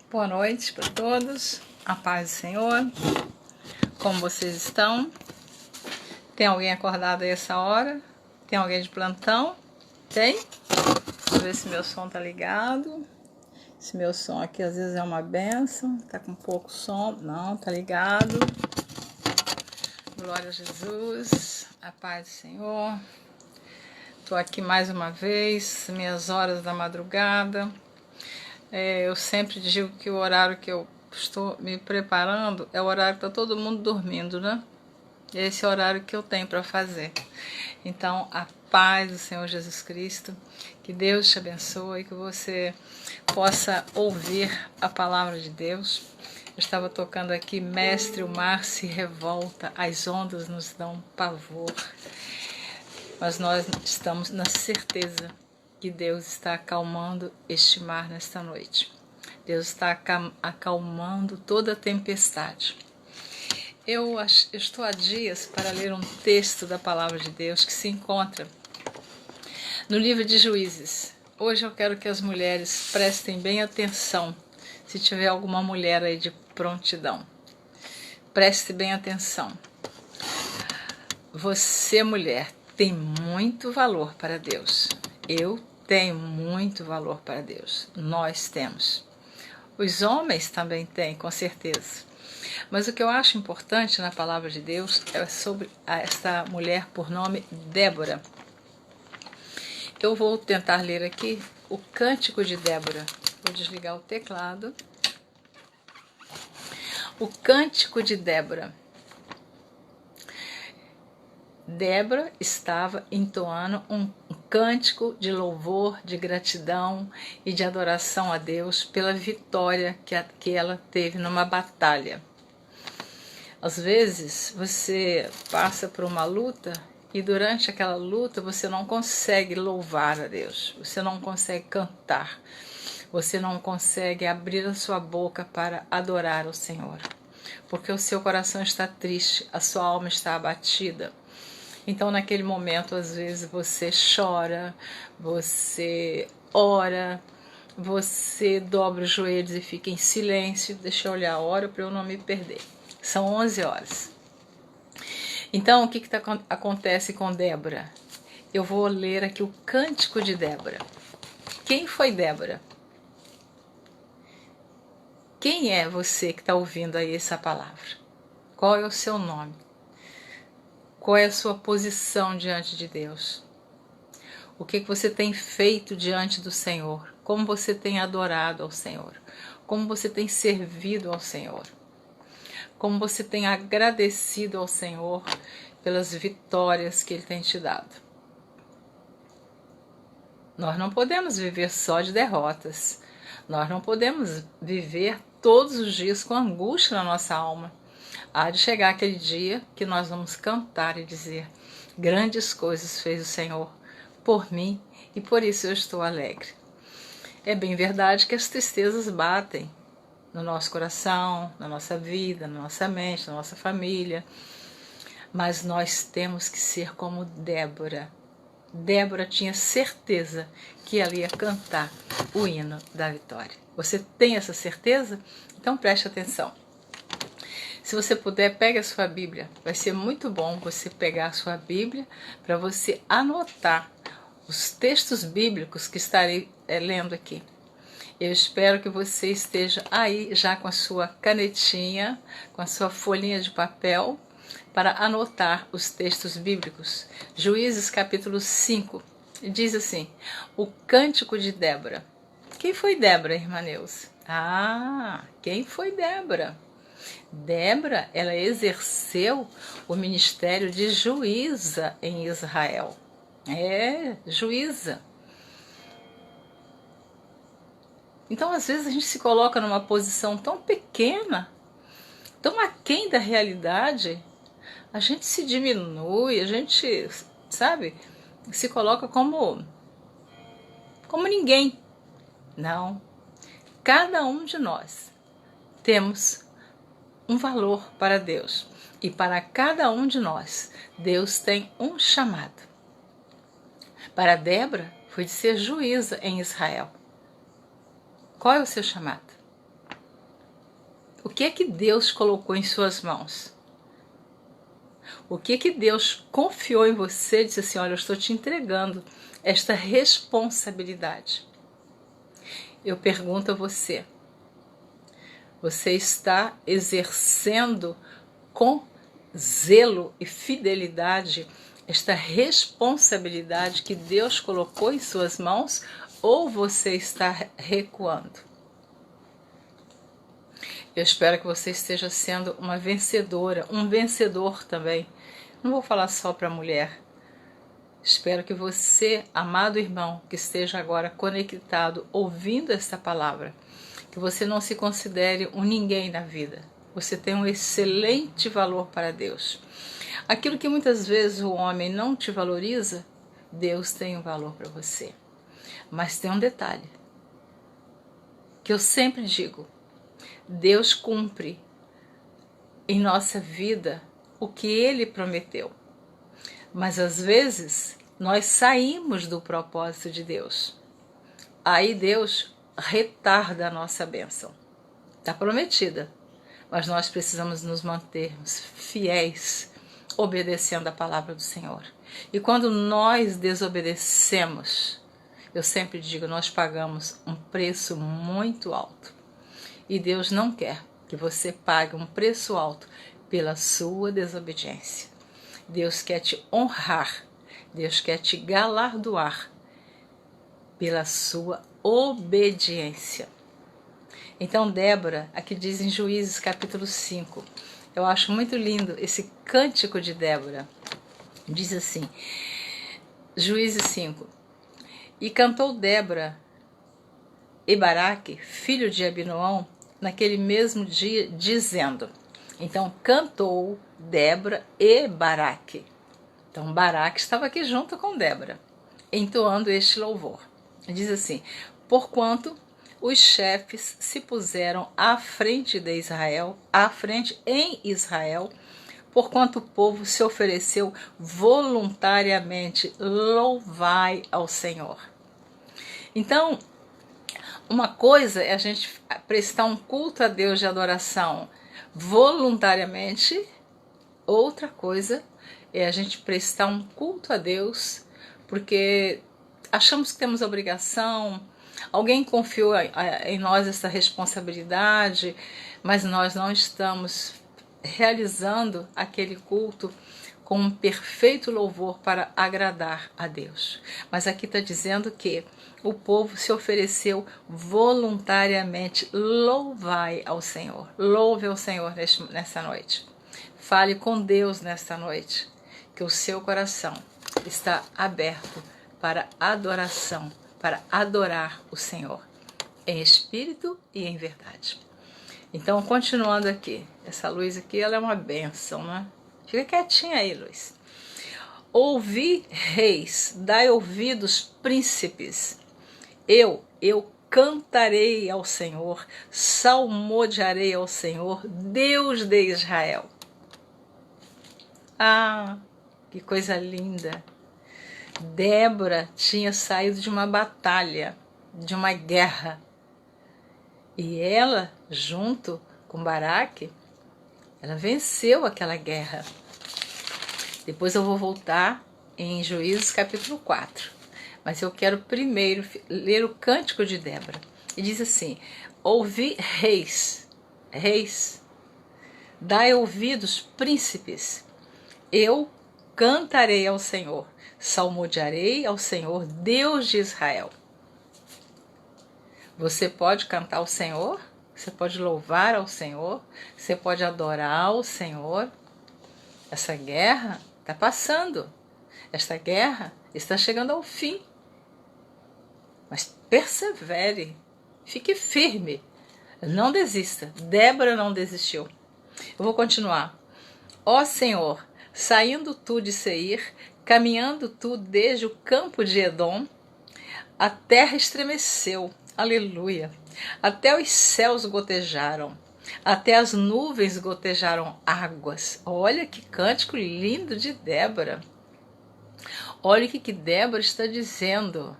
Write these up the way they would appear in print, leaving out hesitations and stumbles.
Boa noite para todos, a paz do Senhor. Como vocês estão? Tem alguém acordado aí essa hora? Tem alguém de plantão? Tem? Vou ver se meu som tá ligado. Esse meu som aqui às vezes é uma benção. Tá com pouco som. Não, tá ligado. Glória a Jesus, a paz do Senhor. Tô aqui mais uma vez, minhas horas da madrugada. Eu sempre digo que o horário que eu estou me preparando é o horário que está todo mundo dormindo, né? Esse é o horário que eu tenho para fazer. Então, a paz do Senhor Jesus Cristo, que Deus te abençoe, que você possa ouvir a palavra de Deus. Eu estava tocando aqui, Mestre, o mar se revolta, as ondas nos dão pavor. Mas nós estamos na certeza que Deus está acalmando este mar nesta noite. Deus está acalmando toda a tempestade. Eu estou há dias para ler um texto da palavra de Deus que se encontra no livro de Juízes. Hoje eu quero que as mulheres prestem bem atenção, se tiver alguma mulher aí de prontidão. Preste bem atenção. Você, mulher, tem muito valor para Deus. Eu tenho muito valor para Deus. Nós temos. Os homens também têm, com certeza. Mas o que eu acho importante na palavra de Deus é sobre esta mulher por nome Débora. Eu vou tentar ler aqui o Cântico de Débora. Vou desligar o teclado. O Cântico de Débora. Débora estava entoando um cântico de louvor, de gratidão e de adoração a Deus pela vitória que ela teve numa batalha. Às vezes você passa por uma luta e durante aquela luta você não consegue louvar a Deus, você não consegue cantar, você não consegue abrir a sua boca para adorar o Senhor, porque o seu coração está triste, a sua alma está abatida. Então, naquele momento, às vezes, você chora, você ora, você dobra os joelhos e fica em silêncio. Deixa eu olhar a hora para eu não me perder. São 11 horas. Então, o que acontece com Débora? Eu vou ler aqui o Cântico de Débora. Quem foi Débora? Quem é você que está ouvindo aí essa palavra? Qual é o seu nome? Qual é a sua posição diante de Deus? O que você tem feito diante do Senhor? Como você tem adorado ao Senhor? como você tem servido ao Senhor, como você tem agradecido ao Senhor pelas vitórias que Ele tem te dado. Nós não podemos viver só de derrotas. Nós não podemos viver todos os dias com angústia na nossa alma. Há de chegar aquele dia que nós vamos cantar e dizer: grandes coisas fez o Senhor por mim e por isso eu estou alegre. É bem verdade que as tristezas batem no nosso coração, na nossa vida, na nossa mente, na nossa família. Mas nós temos que ser como Débora. Débora tinha certeza que ela ia cantar o hino da vitória. Você tem essa certeza? Então preste atenção. Se você puder, pegue a sua Bíblia. Vai ser muito bom você pegar a sua Bíblia para você anotar os textos bíblicos que estarei lendo aqui. Eu espero que você esteja aí já com a sua canetinha, com a sua folhinha de papel, para anotar os textos bíblicos. Juízes capítulo 5, diz assim: o cântico de Débora. Quem foi Débora, irmã Neuza? Quem foi Débora? Débora, ela exerceu o ministério de juíza em Israel. Juíza. Então, às vezes, a gente se coloca numa posição tão pequena, tão aquém da realidade, a gente se diminui, a gente, sabe, se coloca como ninguém. Não. Cada um de nós temos um valor para Deus. E para cada um de nós, Deus tem um chamado. Para Débora, foi de ser juíza em Israel. Qual é o seu chamado? O que é que Deus colocou em suas mãos? O que é que Deus confiou em você e disse assim: olha, eu estou te entregando esta responsabilidade. Eu pergunto a você: você está exercendo com zelo e fidelidade esta responsabilidade que Deus colocou em suas mãos, ou você está recuando? Eu espero que você esteja sendo uma vencedora, um vencedor também. Não vou falar só para a mulher. Espero que você, amado irmão, que esteja agora conectado, ouvindo esta palavra, que você não se considere um ninguém na vida. Você tem um excelente valor para Deus. Aquilo que muitas vezes o homem não te valoriza, Deus tem um valor para você. Mas tem um detalhe, que eu sempre digo: Deus cumpre em nossa vida o que Ele prometeu. Mas às vezes nós saímos do propósito de Deus. Aí Deus retarda a nossa bênção. Está prometida, mas nós precisamos nos mantermos fiéis, obedecendo a palavra do Senhor. E quando nós desobedecemos, eu sempre digo, nós pagamos um preço muito alto. E Deus não quer que você pague um preço alto pela sua desobediência. Deus quer te honrar, Deus quer te galardoar pela sua obediência. Então Débora, aqui diz em Juízes capítulo 5, eu acho muito lindo esse cântico de Débora. Diz assim, Juízes 5: e cantou Débora e Baraque, filho de Abinoão, naquele mesmo dia, dizendo. Então cantou Débora e Baraque. Então Baraque estava aqui junto com Débora, entoando este louvor. Diz assim: porquanto os chefes se puseram à frente de Israel, à frente em Israel, porquanto o povo se ofereceu voluntariamente, louvai ao Senhor. Então, uma coisa é a gente prestar um culto a Deus de adoração voluntariamente, outra coisa é a gente prestar um culto a Deus porque achamos que temos obrigação, alguém confiou em nós essa responsabilidade, mas nós não estamos realizando aquele culto com um perfeito louvor para agradar a Deus. Mas aqui está dizendo que o povo se ofereceu voluntariamente. Louvai ao Senhor. Louve ao Senhor nessa noite. Fale com Deus nesta noite, que o seu coração está aberto para adoração, para adorar o Senhor, em espírito e em verdade. Então, continuando aqui, essa luz aqui, ela é uma bênção, né? Fica quietinha aí, luz. Ouvi, reis, dai ouvidos, príncipes. Eu cantarei ao Senhor, salmodiarei ao Senhor, Deus de Israel. Ah, que coisa linda! Débora tinha saído de uma batalha, de uma guerra. E ela, junto com Baraque, ela venceu aquela guerra. Depois eu vou voltar em Juízes capítulo 4. Mas eu quero primeiro ler o cântico de Débora. E diz assim: ouvi, reis, dai ouvidos, príncipes. Eu cantarei ao Senhor, salmodiarei ao Senhor, Deus de Israel. Você pode cantar ao Senhor, você pode louvar ao Senhor, você pode adorar ao Senhor. Essa guerra está passando, esta guerra está chegando ao fim. Mas persevere, fique firme, não desista. Débora não desistiu. Eu vou continuar. Ó Senhor, saindo tu de Seir, caminhando tu desde o campo de Edom, a terra estremeceu, aleluia, até os céus gotejaram, até as nuvens gotejaram águas. Olha que cântico lindo de Débora. Olha o que Débora está dizendo.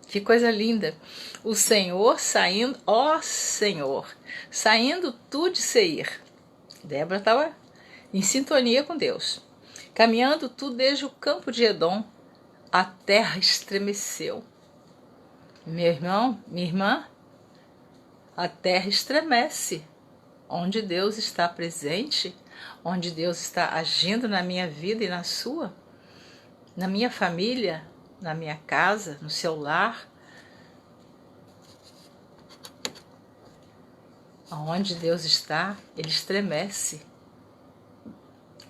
Que coisa linda. O Senhor saindo, ó Senhor, saindo tu de Seir. Débora estava em sintonia com Deus. Caminhando tu desde o campo de Edom, a terra estremeceu. Meu irmão, minha irmã, a terra estremece. Onde Deus está presente, onde Deus está agindo na minha vida e na sua, na minha família, na minha casa, no seu lar. Onde Deus está, ele estremece.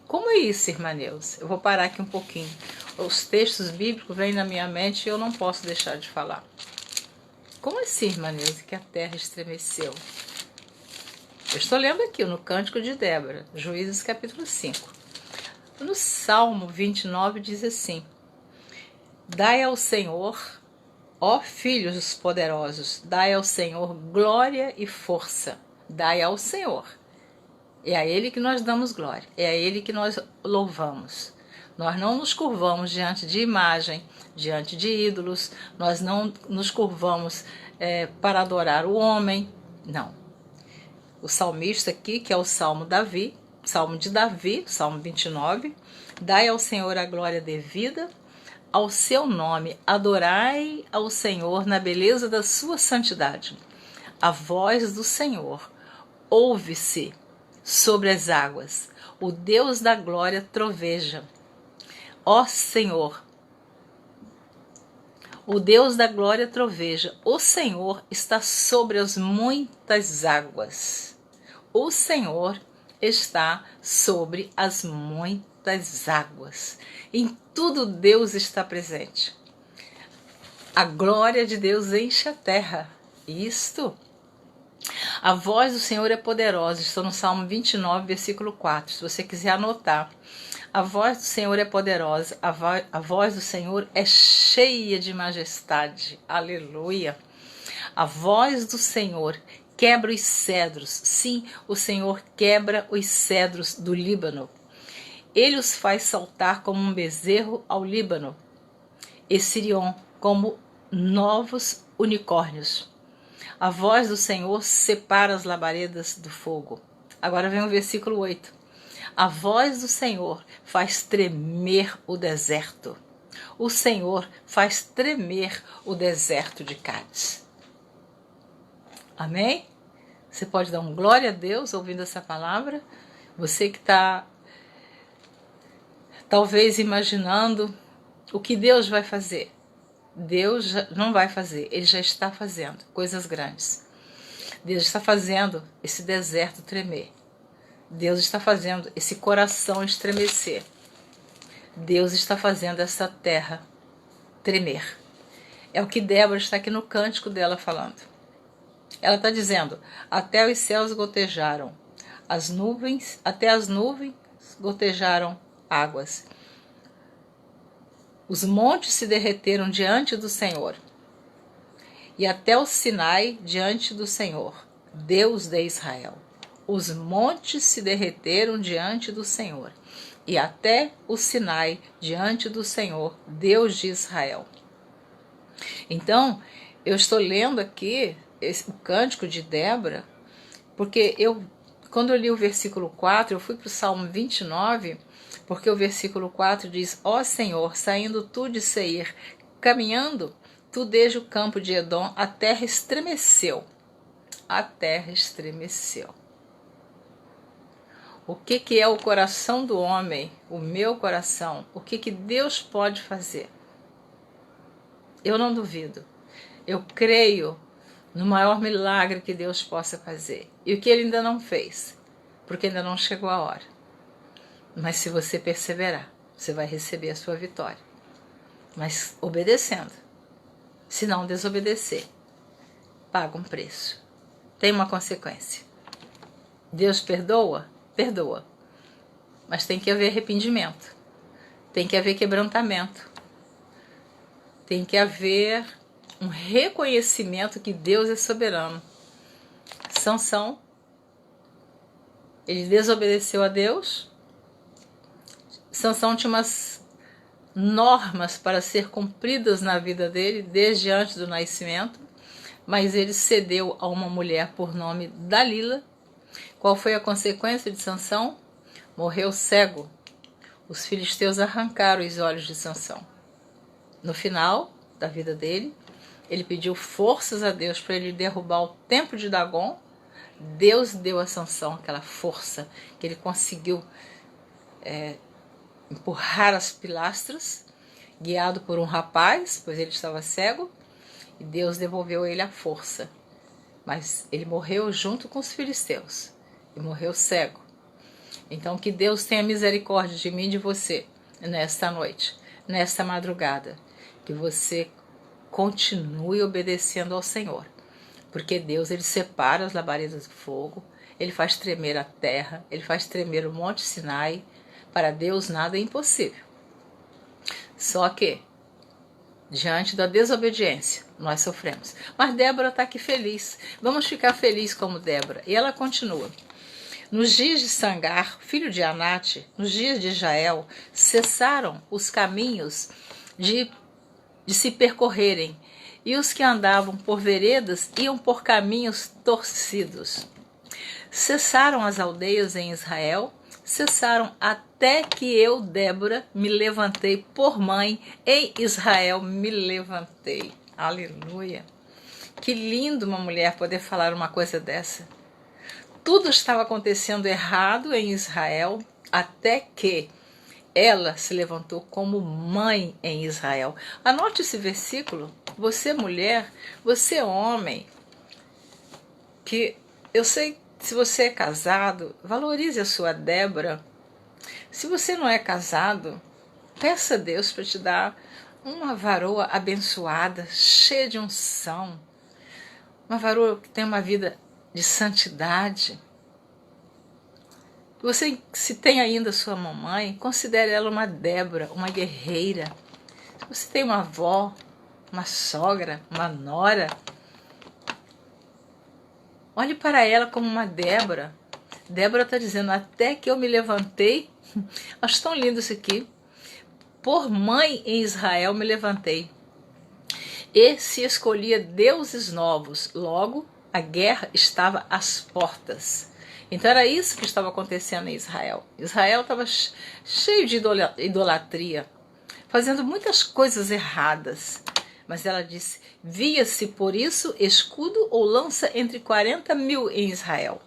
Como é isso, irmã Neuza? Eu vou parar aqui um pouquinho. Os textos bíblicos vêm na minha mente e eu não posso deixar de falar. Como assim, irmã Neuza, que a terra estremeceu? Eu estou lendo aqui no Cântico de Débora, Juízes capítulo 5. No Salmo 29 diz assim: dai ao Senhor, ó filhos poderosos, dai ao Senhor glória e força. Dai ao Senhor. É a Ele que nós damos glória, é a Ele que nós louvamos. Nós não nos curvamos diante de imagem, diante de ídolos, nós não nos curvamos para adorar o homem, não. O salmista aqui, que é o Salmo de Davi, Salmo 29, dai ao Senhor a glória devida, ao seu nome, adorai ao Senhor na beleza da sua santidade. A voz do Senhor ouve-se sobre as águas, o Deus da glória troveja. Ó Senhor, o Deus da glória troveja, o Senhor está sobre as muitas águas. O Senhor está sobre as muitas águas. Em tudo Deus está presente. A glória de Deus enche a terra. Isto. A voz do Senhor é poderosa. Estou no Salmo 29, versículo 4. Se você quiser anotar. A voz do Senhor é poderosa. A voz do Senhor é cheia de majestade. Aleluia. A voz do Senhor quebra os cedros. Sim, o Senhor quebra os cedros do Líbano. Ele os faz saltar como um bezerro ao Líbano, e Sirion como novos unicórnios. A voz do Senhor separa as labaredas do fogo. Agora vem o versículo 8. A voz do Senhor faz tremer o deserto. O Senhor faz tremer o deserto de Cádiz. Amém? Você pode dar um glória a Deus ouvindo essa palavra? Você que está talvez imaginando o que Deus vai fazer. Deus não vai fazer, Ele já está fazendo coisas grandes. Deus está fazendo esse deserto tremer. Deus está fazendo esse coração estremecer. Deus está fazendo essa terra tremer. É o que Débora está aqui no cântico dela falando. Ela está dizendo, até os céus gotejaram, até as nuvens gotejaram águas. Os montes se derreteram diante do Senhor, e até o Sinai diante do Senhor, Deus de Israel. Os montes se derreteram diante do Senhor, e até o Sinai diante do Senhor, Deus de Israel. Então, eu estou lendo aqui o cântico de Débora, porque quando eu li o versículo 4, eu fui para o Salmo 29, porque o versículo 4 diz, ó Senhor, saindo tu de Seir, caminhando, tu desde o campo de Edom, a terra estremeceu. A terra estremeceu. O que é o coração do homem, o meu coração? O que Deus pode fazer? Eu não duvido. Eu creio no maior milagre que Deus possa fazer. E o que Ele ainda não fez, porque ainda não chegou a hora. Mas se você perseverar, você vai receber a sua vitória. Mas obedecendo. Se não desobedecer, paga um preço. Tem uma consequência. Deus perdoa? Perdoa. Mas tem que haver arrependimento. Tem que haver quebrantamento. Tem que haver um reconhecimento que Deus é soberano. Sansão, ele desobedeceu a Deus. Sansão tinha umas normas para ser cumpridas na vida dele desde antes do nascimento, mas ele cedeu a uma mulher por nome Dalila. Qual foi a consequência de Sansão? Morreu cego. Os filisteus arrancaram os olhos de Sansão. No final da vida dele, ele pediu forças a Deus para ele derrubar o templo de Dagon. Deus deu a Sansão aquela força que ele conseguiu empurrar as pilastras, guiado por um rapaz, pois ele estava cego, e Deus devolveu a ele a força. Mas ele morreu junto com os filisteus, e morreu cego. Então que Deus tenha misericórdia de mim e de você, nesta noite, nesta madrugada, que você continue obedecendo ao Senhor, porque Deus, ele separa as labaredas do fogo, ele faz tremer a terra, ele faz tremer o monte Sinai. Para Deus nada é impossível. Só que, diante da desobediência, nós sofremos. Mas Débora está aqui feliz. Vamos ficar felizes como Débora. E ela continua. Nos dias de Sangar, filho de Anate, nos dias de Jael, cessaram os caminhos de se percorrerem, e os que andavam por veredas iam por caminhos torcidos. Cessaram as aldeias em Israel, cessaram até que eu, Débora, me levantei por mãe, em Israel me levantei. Aleluia! Que lindo uma mulher poder falar uma coisa dessa. Tudo estava acontecendo errado em Israel, até que ela se levantou como mãe em Israel. Anote esse versículo. Você mulher, você homem, que eu sei, se você é casado, valorize a sua Débora. Se você não é casado, peça a Deus para te dar uma varoa abençoada, cheia de unção. Uma varoa que tem uma vida de santidade. Você, se tem ainda sua mamãe, considere ela uma Débora, uma guerreira. Se você tem uma avó, uma sogra, uma nora, olhe para ela como uma Débora. Débora está dizendo, até que eu me levantei, acho tão lindo isso aqui, por mãe em Israel me levantei. E se escolhia deuses novos, logo a guerra estava às portas. Então era isso que estava acontecendo em Israel. Israel estava cheio de idolatria, fazendo muitas coisas erradas. Mas ela disse, via-se por isso escudo ou lança entre 40.000 em Israel.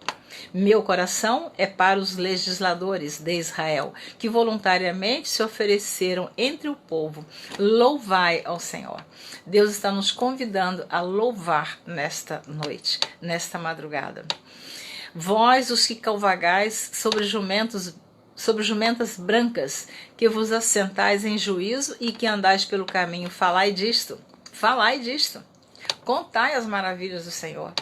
Meu coração é para os legisladores de Israel, que voluntariamente se ofereceram entre o povo. Louvai ao Senhor. Deus está nos convidando a louvar nesta noite, nesta madrugada. Vós, os que cavalgais sobre jumentas brancas, que vos assentais em juízo e que andais pelo caminho, falai disto, contai as maravilhas do Senhor.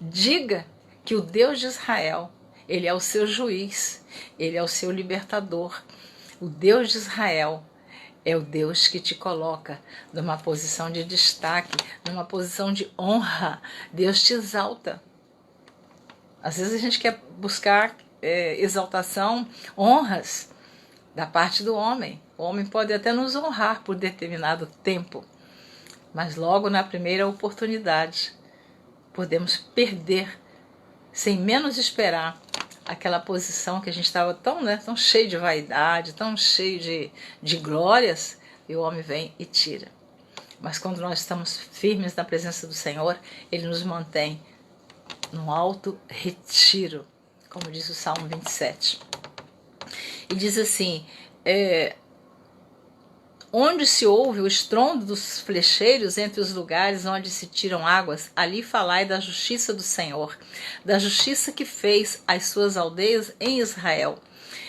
Diga que o Deus de Israel, Ele é o seu juiz, Ele é o seu libertador. O Deus de Israel é o Deus que te coloca numa posição de destaque, numa posição de honra. Deus te exalta. Às vezes a gente quer buscar exaltação, honras da parte do homem. O homem pode até nos honrar por determinado tempo, mas logo na primeira oportunidade podemos perder, sem menos esperar, aquela posição que a gente estava tão cheio de vaidade, tão cheio de glórias, e o homem vem e tira. Mas quando nós estamos firmes na presença do Senhor, Ele nos mantém num alto retiro, como diz o Salmo 27. E diz assim, onde se ouve o estrondo dos flecheiros entre os lugares onde se tiram águas, ali falai da justiça do Senhor, da justiça que fez as suas aldeias em Israel.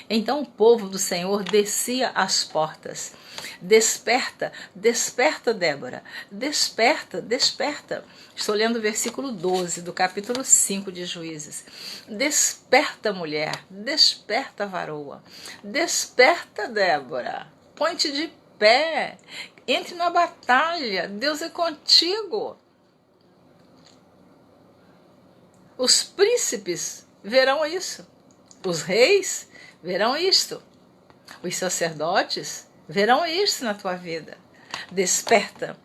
Então o povo do Senhor descia às portas. Desperta, desperta, Débora, desperta, desperta. Estou lendo o versículo 12 do capítulo 5 de Juízes. Desperta, mulher, desperta, varoa, desperta, Débora, põe-te de pé, entre na batalha, Deus é contigo. Os príncipes verão isso, os reis verão isto, os sacerdotes verão isto na tua vida. Desperta,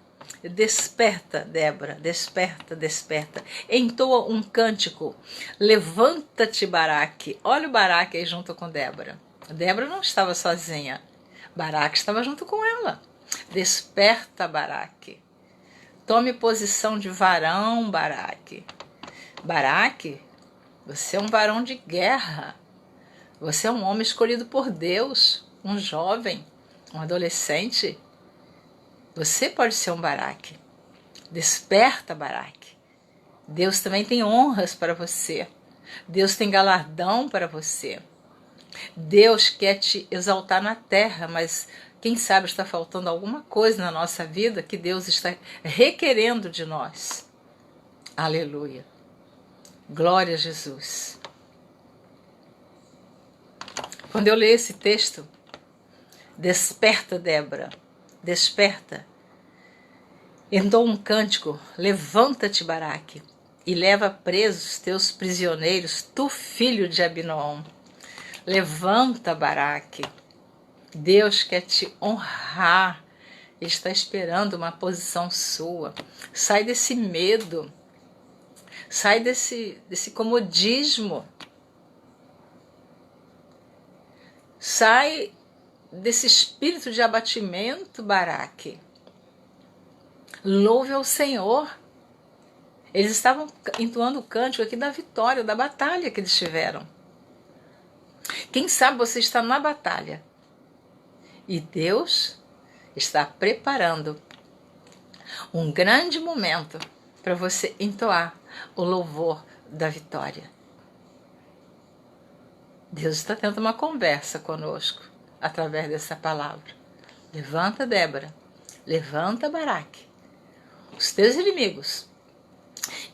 desperta, Débora, desperta, desperta. Entoa um cântico, levanta-te, Baraque. Olha o Baraque aí junto com Débora. Débora não estava sozinha, Baraque estava junto com ela. Desperta, Baraque. Tome posição de varão, Baraque. Baraque, você é um varão de guerra. Você é um homem escolhido por Deus, um jovem, um adolescente. Você pode ser um Baraque. Desperta, Baraque. Deus também tem honras para você. Deus tem galardão para você. Deus quer te exaltar na terra, mas quem sabe está faltando alguma coisa na nossa vida que Deus está requerendo de nós. Aleluia. Glória a Jesus. Quando eu leio esse texto, desperta, Débora, desperta. Entoa um cântico, levanta-te, Baraque, e leva presos teus prisioneiros, tu filho de Abinoam. Levanta, Baraque. Deus quer te honrar. Ele está esperando uma posição sua. Sai desse medo. Sai desse comodismo. Sai desse espírito de abatimento, Baraque. Louve ao Senhor. Eles estavam entoando o cântico aqui da vitória, da batalha que eles tiveram. Quem sabe você está na batalha e Deus está preparando um grande momento para você entoar o louvor da vitória. Deus está tendo uma conversa conosco através dessa palavra. Levanta, Débora, levanta, Baraque. Os teus inimigos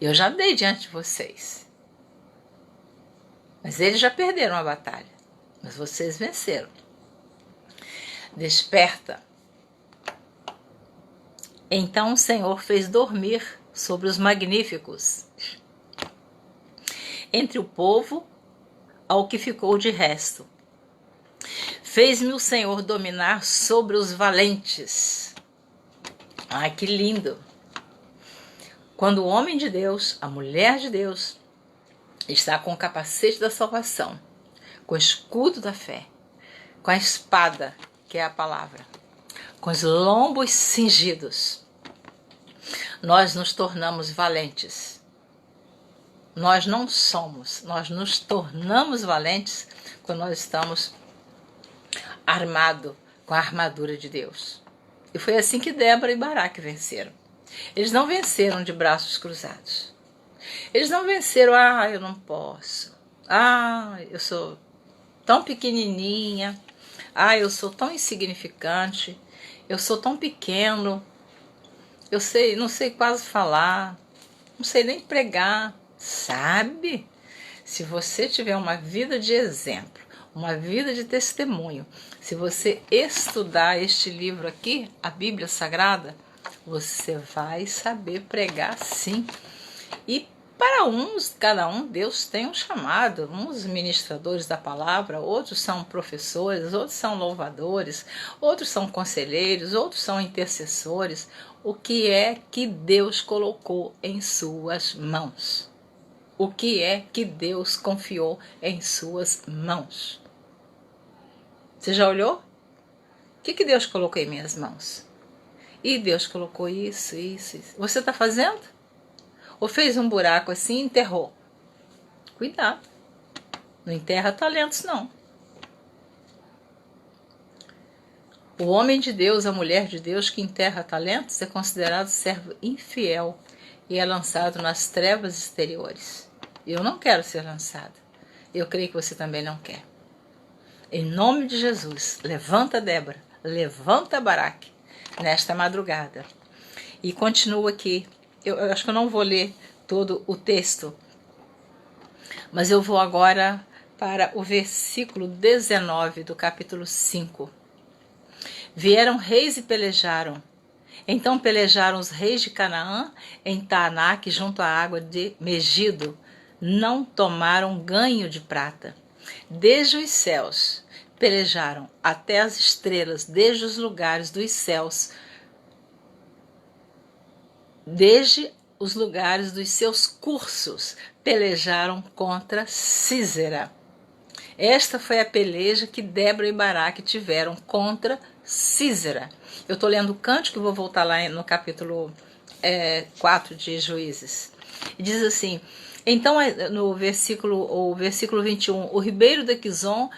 eu já dei diante de vocês, mas eles já perderam a batalha, mas vocês venceram. Desperta. Então o Senhor fez dormir sobre os magníficos, entre o povo ao que ficou de resto. Fez-me o Senhor dominar sobre os valentes. Ai, que lindo! Quando o homem de Deus, a mulher de Deus, está com o capacete da salvação, com o escudo da fé, com a espada, que é a palavra, com os lombos cingidos, nós nos tornamos valentes. Nós não somos, nós nos tornamos valentes quando nós estamos armados com a armadura de Deus. E foi assim que Débora e Baraque venceram. Eles não venceram de braços cruzados. Eles não venceram, eu não posso. Eu sou tão pequenininha. Eu sou tão insignificante. Eu sou tão pequeno. Não sei quase falar. Não sei nem pregar. Sabe? Se você tiver uma vida de exemplo, uma vida de testemunho, se você estudar este livro aqui, a Bíblia Sagrada, você vai saber pregar sim. E para uns, cada um, Deus tem um chamado. Uns ministradores da palavra, outros são professores, outros são louvadores, outros são conselheiros, outros são intercessores. O que é que Deus colocou em suas mãos? O que é que Deus confiou em suas mãos? Você já olhou? O que Deus colocou em minhas mãos? E Deus colocou isso. Você está fazendo? Ou fez um buraco assim e enterrou? Cuidado. Não enterra talentos, não. O homem de Deus, a mulher de Deus que enterra talentos é considerado servo infiel e é lançado nas trevas exteriores. Eu não quero ser lançada. Eu creio que você também não quer. Em nome de Jesus, levanta Débora, levanta Baraque nesta madrugada. E continua aqui. Eu acho que eu não vou ler todo o texto, mas eu vou agora para o versículo 19 do capítulo 5. Vieram reis e pelejaram. Então pelejaram os reis de Canaã em Taanaque, junto à água de Megido. Não tomaram ganho de prata. Desde os céus pelejaram até as estrelas, desde os lugares dos céus, desde os lugares dos seus cursos, pelejaram contra Sísera. Esta foi a peleja que Débora e Baraque tiveram contra Sísera. Eu estou lendo o cântico, vou voltar lá no capítulo 4 de Juízes. E diz assim, então no versículo 21, o ribeiro de Quizon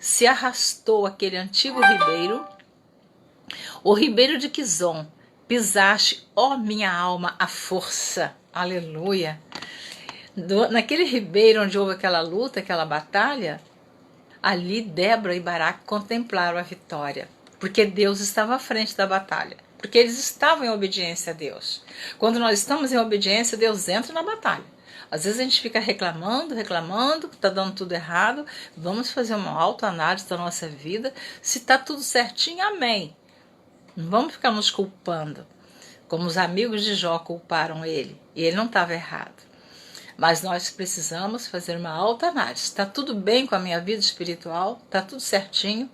se arrastou, aquele antigo ribeiro, o ribeiro de Quizon, pisaste, ó minha alma, a força, aleluia. Naquele ribeiro onde houve aquela luta, aquela batalha, ali Débora e Baraque contemplaram a vitória, porque Deus estava à frente da batalha, porque eles estavam em obediência a Deus. Quando nós estamos em obediência, Deus entra na batalha. Às vezes a gente fica reclamando, que está dando tudo errado. Vamos fazer uma autoanálise da nossa vida. Se está tudo certinho, amém. Não vamos ficar nos culpando, como os amigos de Jó culparam ele, e ele não estava errado. Mas nós precisamos fazer uma autoanálise. Está tudo bem com a minha vida espiritual? Está tudo certinho?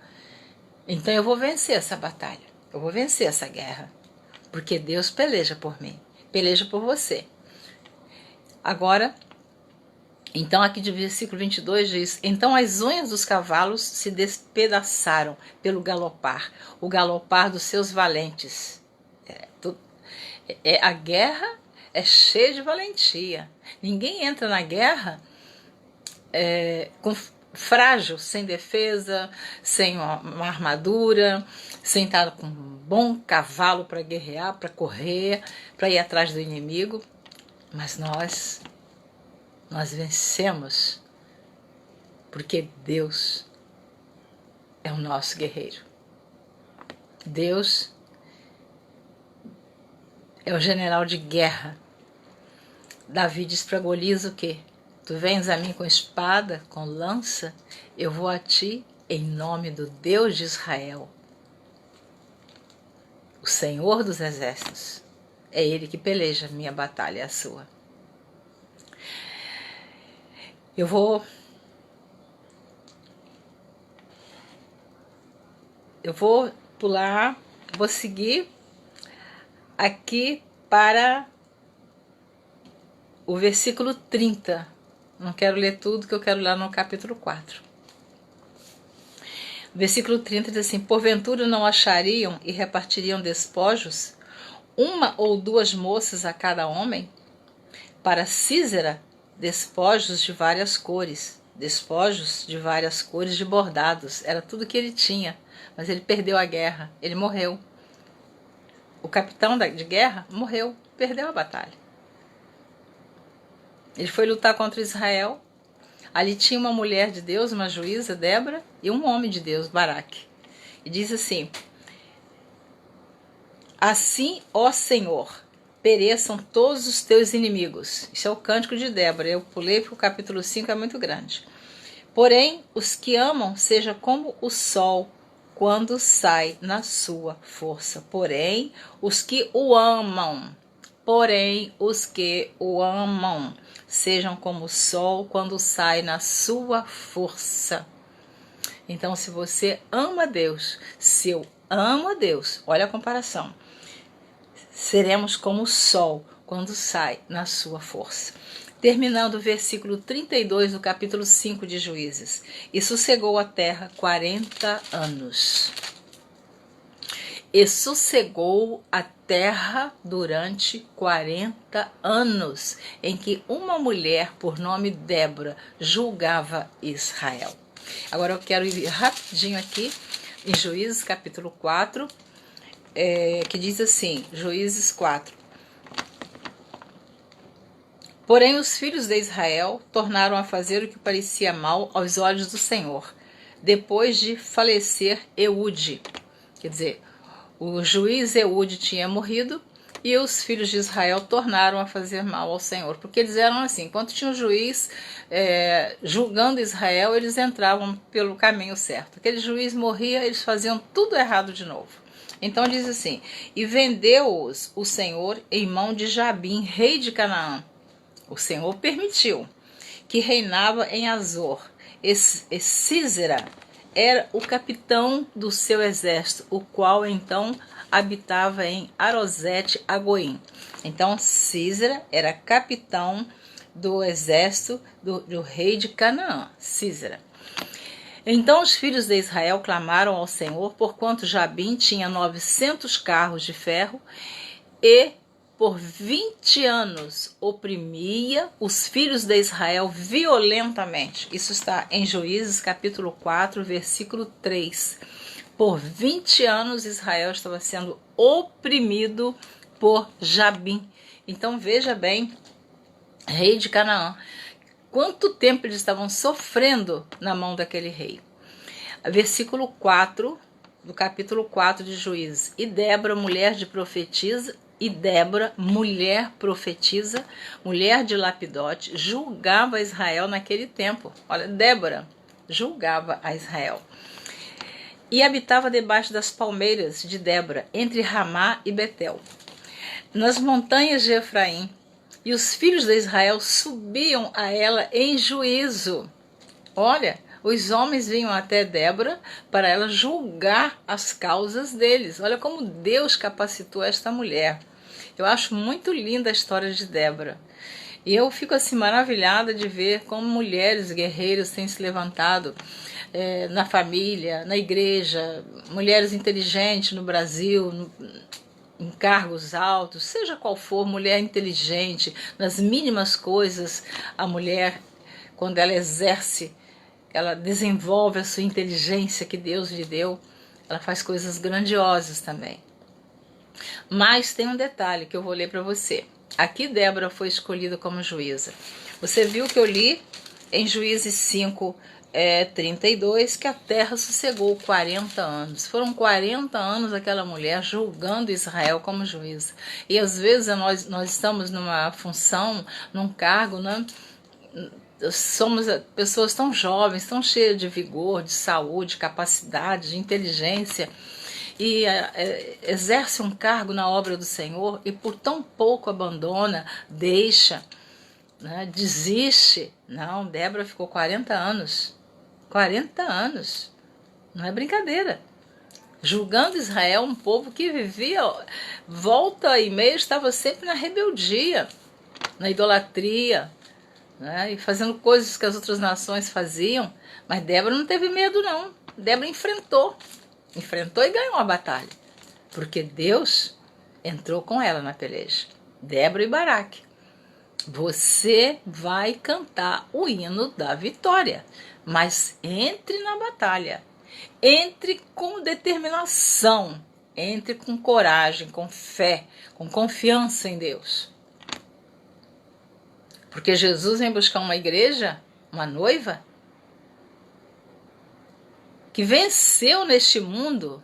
Então eu vou vencer essa batalha. Eu vou vencer essa guerra. Porque Deus peleja por mim. Peleja por você. Agora, então aqui de versículo 22 diz, então as unhas dos cavalos se despedaçaram pelo galopar, o galopar dos seus valentes. A guerra é cheia de valentia. Ninguém entra na guerra frágil, sem defesa, sem uma armadura, sem estar com um bom cavalo para guerrear, para correr, para ir atrás do inimigo. Mas nós vencemos porque Deus é o nosso guerreiro. Deus é o general de guerra. Davi diz para Golias o quê? Tu vens a mim com espada, com lança, eu vou a ti em nome do Deus de Israel. O Senhor dos Exércitos. É Ele que peleja a minha batalha, é a sua. Eu vou pular, vou seguir aqui para o versículo 30. Não quero ler tudo, que eu quero ler no capítulo 4. Versículo 30 diz assim, porventura não achariam e repartiriam despojos, uma ou duas moças a cada homem? Para Sísera despojos de várias cores, despojos de várias cores de bordados, era tudo que ele tinha, mas ele perdeu a guerra, ele morreu. O capitão de guerra morreu, perdeu a batalha. Ele foi lutar contra Israel. Ali tinha uma mulher de Deus, uma juíza, Débora, e um homem de Deus, Baraque. E diz assim: assim, ó Senhor, pereçam todos os teus inimigos. Isso é o cântico de Débora. Eu pulei porque o capítulo 5 é muito grande. Porém, os que amam seja como o sol quando sai na sua força. Porém, os que o amam, sejam como o sol quando sai na sua força. Então, se você ama Deus, se eu amo a Deus, olha a comparação, seremos como o sol quando sai na sua força. Terminando o versículo 32 do capítulo 5 de Juízes. E sossegou a terra 40 anos. E sossegou a terra durante 40 anos, em que uma mulher por nome Débora julgava Israel. Agora eu quero ir rapidinho aqui em Juízes capítulo 4, que diz assim, Juízes 4. Porém os filhos de Israel tornaram a fazer o que parecia mal aos olhos do Senhor, depois de falecer Eude. Quer dizer, o juiz Eude tinha morrido e os filhos de Israel tornaram a fazer mal ao Senhor. Porque eles eram assim, enquanto tinha um juiz julgando Israel, eles entravam pelo caminho certo. Aquele juiz morria, eles faziam tudo errado de novo. Então diz assim, e vendeu-os o Senhor em mão de Jabim, rei de Canaã. O Senhor permitiu que reinava em Azor. Císera era o capitão do seu exército, o qual então habitava em Arosete Agoim. Então Císera era capitão do exército do rei de Canaã, Císera. Então os filhos de Israel clamaram ao Senhor, porquanto Jabim tinha 900 carros de ferro e por 20 anos oprimia os filhos de Israel violentamente. Isso está em Juízes capítulo 4, versículo 3. Por 20 anos Israel estava sendo oprimido por Jabim. Então veja bem, rei de Canaã, quanto tempo eles estavam sofrendo na mão daquele rei. Versículo 4 do capítulo 4 de Juízes. E Débora, mulher profetisa, mulher de Lapidote, julgava Israel naquele tempo. Olha, Débora julgava a Israel. E habitava debaixo das palmeiras de Débora, entre Ramá e Betel, nas montanhas de Efraim. E os filhos de Israel subiam a ela em juízo. Olha, os homens vinham até Débora para ela julgar as causas deles. Olha como Deus capacitou esta mulher. Eu acho muito linda a história de Débora. E eu fico assim maravilhada de ver como mulheres guerreiras têm se levantado na família, na igreja, mulheres inteligentes no Brasil, em cargos altos, seja qual for, mulher inteligente, nas mínimas coisas, a mulher, quando ela exerce, ela desenvolve a sua inteligência que Deus lhe deu, ela faz coisas grandiosas também. Mas tem um detalhe que eu vou ler para você. Aqui Débora foi escolhida como juíza. Você viu que eu li em Juízes 5, 32, que a terra sossegou 40 anos. Foram 40 anos aquela mulher julgando Israel como juíza. E às vezes nós estamos numa função, num cargo, né? Somos pessoas tão jovens, tão cheias de vigor, de saúde, capacidade, de inteligência, e exerce um cargo na obra do Senhor e por tão pouco abandona, deixa, né, desiste. Não, Débora ficou 40 anos. 40 anos. Não é brincadeira. Julgando Israel, um povo que vivia, volta e meia, estava sempre na rebeldia, na idolatria, né, e fazendo coisas que as outras nações faziam. Mas Débora não teve medo, não. Débora enfrentou e ganhou a batalha, porque Deus entrou com ela na peleja. Débora e Baraque. Você vai cantar o hino da vitória, mas entre na batalha. Entre com determinação, entre com coragem, com fé, com confiança em Deus. Porque Jesus vem buscar uma igreja, uma noiva, que venceu neste mundo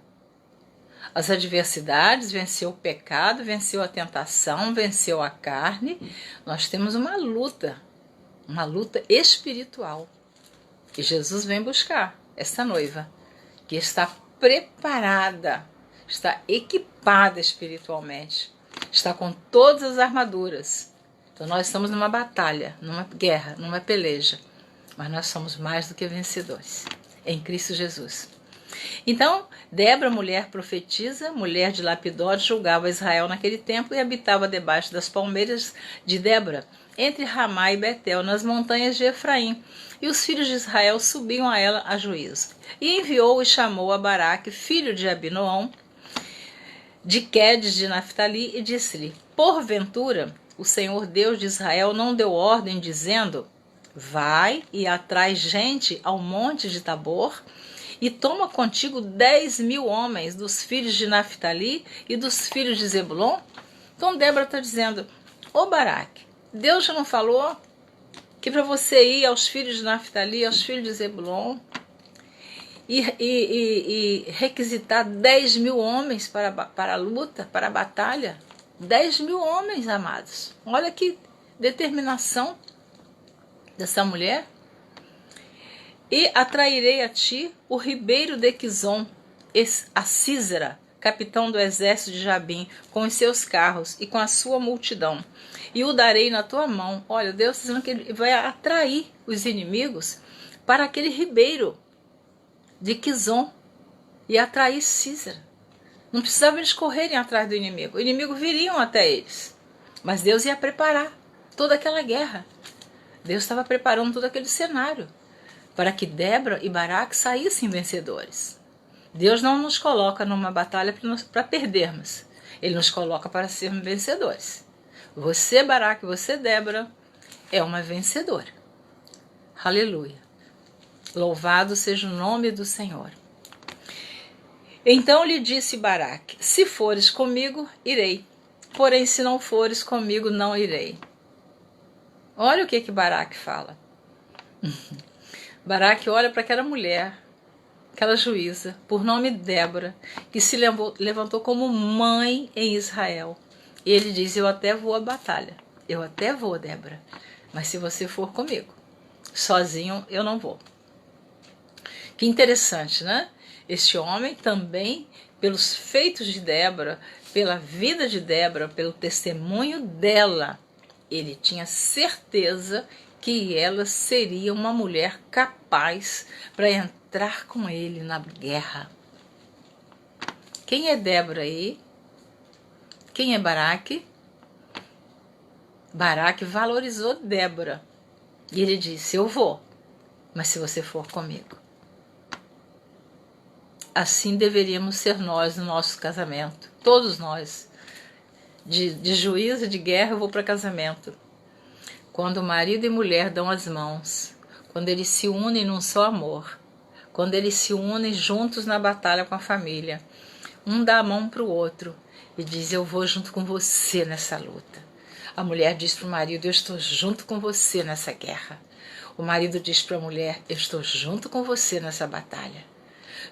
as adversidades, venceu o pecado, venceu a tentação, venceu a carne. Nós temos uma luta espiritual. E Jesus vem buscar essa noiva, que está preparada, está equipada espiritualmente, está com todas as armaduras. Então nós estamos numa batalha, numa guerra, numa peleja, mas nós somos mais do que vencedores em Cristo Jesus. Então, Débora, mulher profetisa, mulher de Lapidot, julgava Israel naquele tempo e habitava debaixo das palmeiras de Débora, entre Ramá e Betel, nas montanhas de Efraim. E os filhos de Israel subiam a ela a juízo. E enviou e chamou a Baraque, filho de Abinoão, de Quedes de Naftali, e disse-lhe: porventura, o Senhor Deus de Israel não deu ordem, dizendo: vai e atrai gente ao monte de Tabor, e toma contigo 10.000 homens dos filhos de Naftali e dos filhos de Zebulon? Então Débora está dizendo: ô Baraque, Deus já não falou que para você ir aos filhos de Naftali, aos filhos de Zebulon, e requisitar 10.000 homens para a luta, para a batalha? 10.000 homens, amados. Olha que determinação dessa mulher. E atrairei a ti o ribeiro de Quizon, a Sísera, capitão do exército de Jabim, com os seus carros e com a sua multidão, e o darei na tua mão. Olha, Deus está dizendo que ele vai atrair os inimigos para aquele ribeiro de Quizon e atrair Sísera. Não precisava eles correrem atrás do inimigo. O inimigo viriam até eles. Mas Deus ia preparar toda aquela guerra. Deus estava preparando todo aquele cenário para que Débora e Baraque saíssem vencedores. Deus não nos coloca numa batalha para perdermos. Ele nos coloca para sermos vencedores. Você, Baraque, você, Débora, é uma vencedora. Aleluia. Louvado seja o nome do Senhor. Então lhe disse Baraque: se fores comigo, irei. Porém, se não fores comigo, não irei. Olha o que Baraque fala. Baraque olha para aquela mulher, aquela juíza, por nome Débora, que se levantou como mãe em Israel. E ele diz: eu até vou à batalha. Eu até vou, Débora. Mas se você for comigo, sozinho eu não vou. Que interessante, né? Este homem também, pelos feitos de Débora, pela vida de Débora, pelo testemunho dela, ele tinha certeza que ela seria uma mulher capaz para entrar com ele na guerra. Quem é Débora aí? Quem é Baraque? Baraque valorizou Débora. E ele disse: eu vou, mas se você for comigo. Assim deveríamos ser nós no nosso casamento. Todos nós. De juízo e de guerra eu vou para casamento. Quando marido e mulher dão as mãos. Quando eles se unem num só amor. Quando eles se unem juntos na batalha com a família. Um dá a mão para o outro e diz: eu vou junto com você nessa luta. A mulher diz para o marido: eu estou junto com você nessa guerra. O marido diz para a mulher: eu estou junto com você nessa batalha.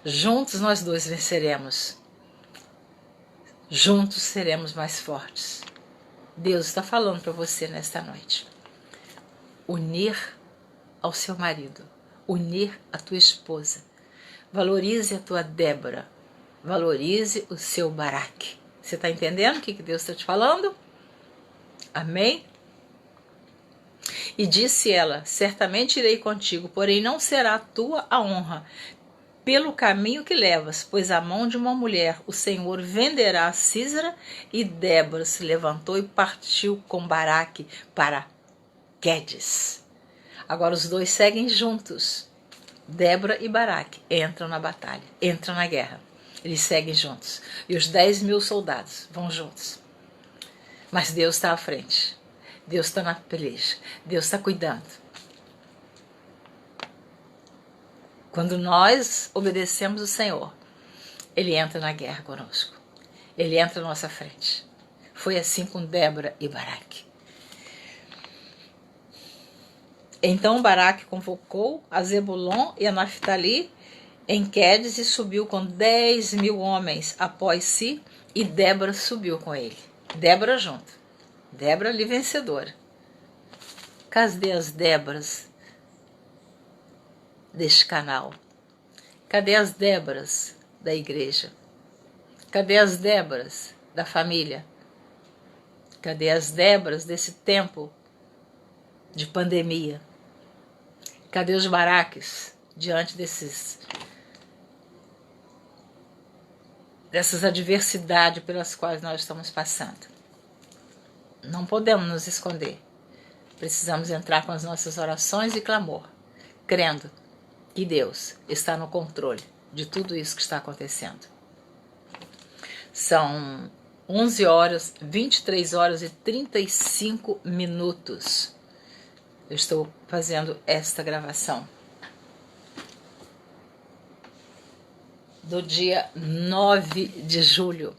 Juntos nós dois venceremos. Juntos seremos mais fortes. Deus está falando para você nesta noite. Unir ao seu marido. Unir a tua esposa. Valorize a tua Débora. Valorize o seu Baraque. Você está entendendo o que Deus está te falando? Amém? E disse ela: certamente irei contigo, porém não será tua a honra pelo caminho que levas, pois a mão de uma mulher o Senhor venderá a Sísera. E Débora se levantou e partiu com Baraque para Quedes. Agora os dois seguem juntos. Débora e Baraque entram na batalha, entram na guerra. Eles seguem juntos. E os 10.000 soldados vão juntos. Mas Deus está à frente. Deus está na peleja. Deus está cuidando. Quando nós obedecemos o Senhor, Ele entra na guerra conosco. Ele entra à nossa frente. Foi assim com Débora e Baraque. Então Baraque convocou a Zebulon e a Naftali em Quedes e subiu com 10.000 homens após si, e Débora subiu com ele. Débora junto. Débora ali vencedora. Cadê as Déboras deste canal? Cadê as Déboras da igreja? Cadê as Déboras da família? Cadê as Déboras desse tempo de pandemia? Cadê os Baraques diante dessas adversidades pelas quais nós estamos passando? Não podemos nos esconder. Precisamos entrar com as nossas orações e clamor, crendo que Deus está no controle de tudo isso que está acontecendo. São 11 horas, 23 horas e 35 minutos. Eu estou fazendo esta gravação do dia 9 de julho.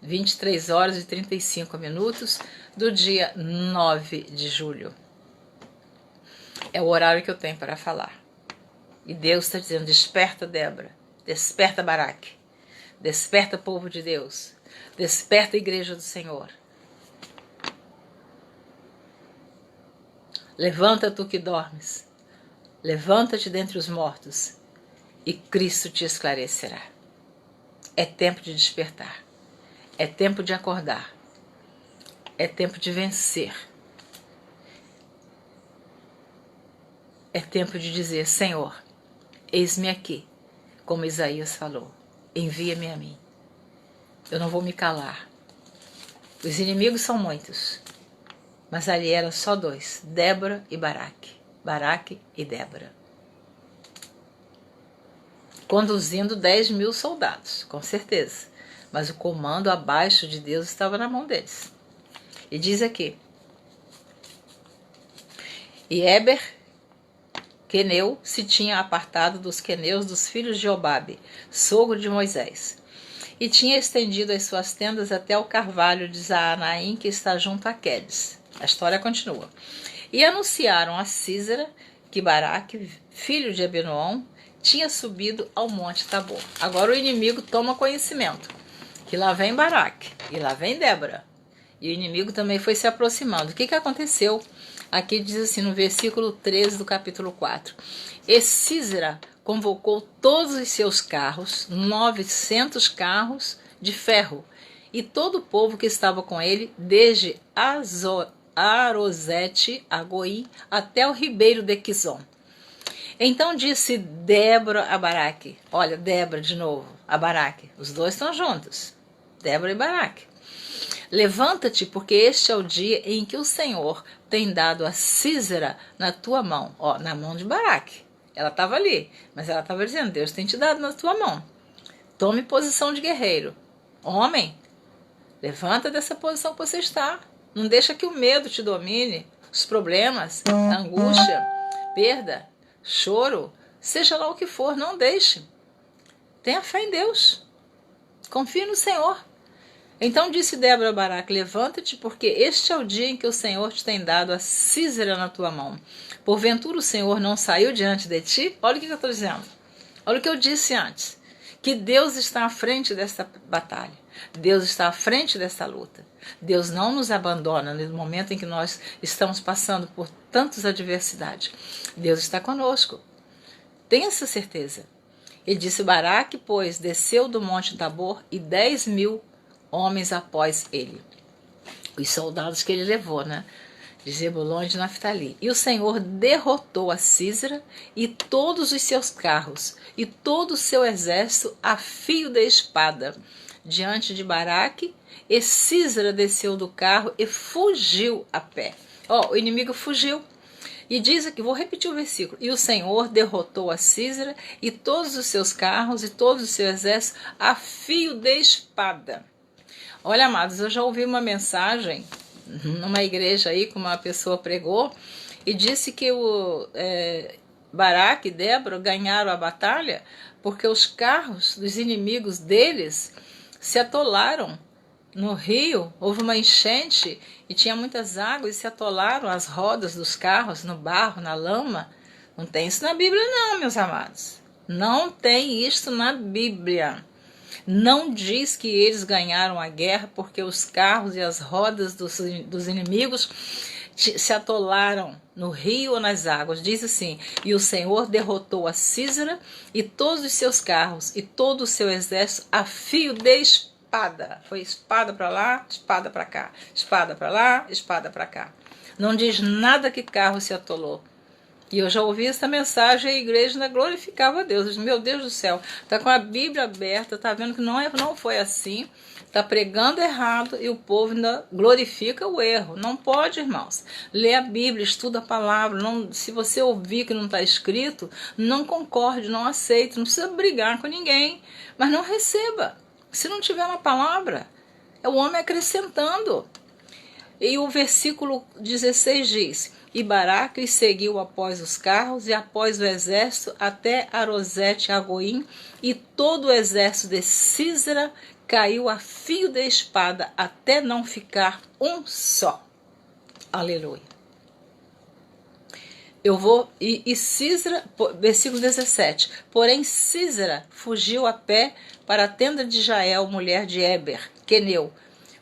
23 horas e 35 minutos do dia 9 de julho. É o horário que eu tenho para falar. E Deus está dizendo: desperta, Débora, desperta, Baraque, desperta, povo de Deus, desperta, igreja do Senhor. Levanta, tu que dormes, levanta-te dentre os mortos, e Cristo te esclarecerá. É tempo de despertar, é tempo de acordar, é tempo de vencer. É tempo de dizer: Senhor, eis-me aqui, como Isaías falou, envia-me a mim. Eu não vou me calar. Os inimigos são muitos, mas ali eram só dois, Débora e Baraque. Baraque e Débora. Conduzindo 10.000 soldados, com certeza. Mas o comando abaixo de Deus estava na mão deles. E diz aqui: e Éber, queneu, se tinha apartado dos queneus dos filhos de Obabe, sogro de Moisés, e tinha estendido as suas tendas até o carvalho de Zaanaim, que está junto a Quedes. A história continua. E anunciaram a Sísera que Baraque, filho de Abinoam, tinha subido ao monte Tabor. Agora o inimigo toma conhecimento que lá vem Baraque e lá vem Débora. E o inimigo também foi se aproximando. O que aconteceu? Aqui diz assim no versículo 13 do capítulo 4. E Sísera convocou todos os seus carros, 900 carros de ferro, e todo o povo que estava com ele, desde Arosete, Agoim, até o ribeiro de Quizon. Então disse Débora a Baraque, olha, Débora de novo, a Baraque, os dois estão juntos, Débora e Baraque. Levanta-te, porque este é o dia em que o Senhor tem dado a Sísera na tua mão, ó, na mão de Baraque. Ela estava ali, mas ela estava dizendo: Deus tem te dado na tua mão. Tome posição de guerreiro. Homem, levanta dessa posição que você está. Não deixa que o medo te domine, os problemas, a angústia, perda, choro, seja lá o que for, não deixe. Tenha fé em Deus. Confie no Senhor. Então disse Débora a Baraque: levanta-te, porque este é o dia em que o Senhor te tem dado a Sísera na tua mão. Porventura o Senhor não saiu diante de ti? Olha o que eu estou dizendo. Olha o que eu disse antes. Que Deus está à frente desta batalha. Deus está à frente desta luta. Deus não nos abandona no momento em que nós estamos passando por tantas adversidades. Deus está conosco. Tenha essa certeza. E disse Baraque, pois, desceu do monte Tabor e 10.000 homens após ele. Os soldados que ele levou, né? De Zebulon e de Naftali. E o Senhor derrotou a Sísera e todos os seus carros e todo o seu exército a fio de espada diante de Baraque. E Sísera desceu do carro e fugiu a pé. Ó, o inimigo fugiu. E diz aqui, vou repetir o versículo. E o Senhor derrotou a Sísera e todos os seus carros e todo o seu exército a fio de espada. Olha, amados, eu já ouvi uma mensagem numa igreja aí, como uma pessoa pregou, e disse que Baraque e Débora ganharam a batalha porque os carros dos inimigos deles se atolaram no rio. Houve uma enchente e tinha muitas águas e se atolaram as rodas dos carros no barro, na lama. Não tem isso na Bíblia não, meus amados. Não tem isso na Bíblia. Não diz que eles ganharam a guerra porque os carros e as rodas dos inimigos se atolaram no rio ou nas águas. Diz assim: e o Senhor derrotou a Sísera e todos os seus carros e todo o seu exército a fio de espada. Foi espada para lá, espada para cá, espada para lá, espada para cá. Não diz nada que carro se atolou. E eu já ouvi essa mensagem e a igreja ainda glorificava a Deus. Eu disse, meu Deus do céu, está com a Bíblia aberta, está vendo que não foi assim, está pregando errado e o povo ainda glorifica o erro. Não pode, irmãos. Lê a Bíblia, estuda a palavra. Não, se você ouvir que não está escrito, não concorde, não aceite, não precisa brigar com ninguém, mas não receba. Se não tiver na palavra, é o homem acrescentando. E o versículo 16 diz: e Baraque os seguiu após os carros e após o exército até Arosete Agoim, e todo o exército de Sísera caiu a fio de espada até não ficar um só. Aleluia. Sísera, versículo 17, porém Sísera fugiu a pé para a tenda de Jael, mulher de Eber, queneu,